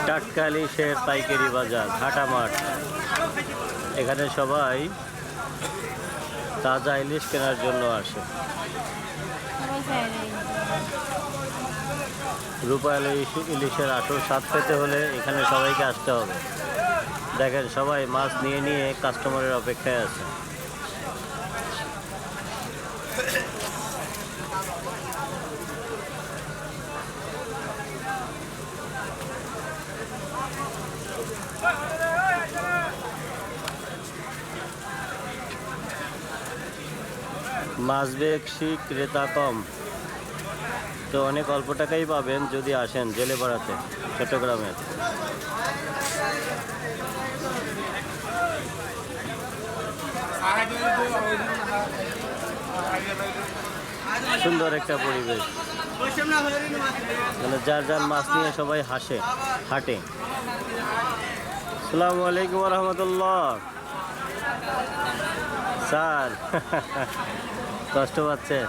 টাটকা ইলিশের পাইকারি বাজার ঘাটা মাঠ। এখানে সবাই তাজা ইলিশ কেনার জন্য আসে। রূপাল ইলিশের আসল স্বাদ পেতে হলে এখানে সবাইকে আসতে হবে। দেখেন সবাই মাছ নিয়ে নিয়ে কাস্টমারের অপেক্ষায় আছে। মাছ বেশি ক্রেতা কম, তো অনেক অল্প টাকাই পাবেন যদি আসেন জেলেপাড়াতে চট্টগ্রামের। সুন্দর একটা পরিবেশ, মানে যার যার মাছ নিয়ে সবাই হাঁটে। আসসালামু আলাইকুম রহমতুল্লাহ। স্যার কষ্ট পাচ্ছে?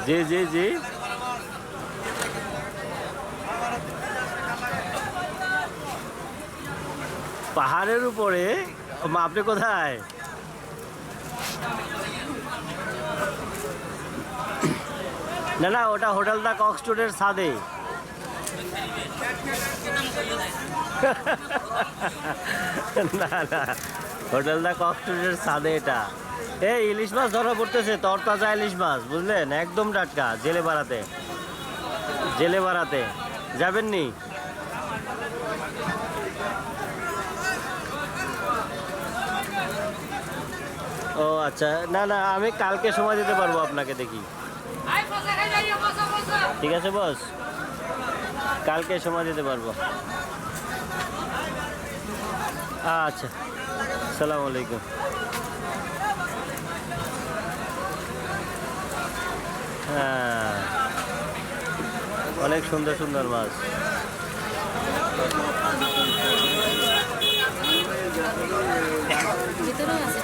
জি জি জি, পাহাড়ের উপরে? আপনি কোথায়? না না, ওটা হোটেল দা কক্সটুডের ছাদে। না না, হোটেল দা কক্সটুডের ছাদে এটা। এই ইলিশ মাছ ধরা পড়তেছে, তরতাজা ইলিশ মাছ, বুঝলেন, একদম টাটকা। জেলেপাড়াতে যাবেননি? ও আচ্ছা, না না, আমি কালকে সময় দিতে পারবো আপনাকে, দেখি। ঠিক আছে বস, কালকে সময় দিতে পারবো। আচ্ছা, আসসালামু আলাইকুম। হ্যাঁ, অনেক সুন্দর সুন্দর মাছ। ভিতরেও আছে।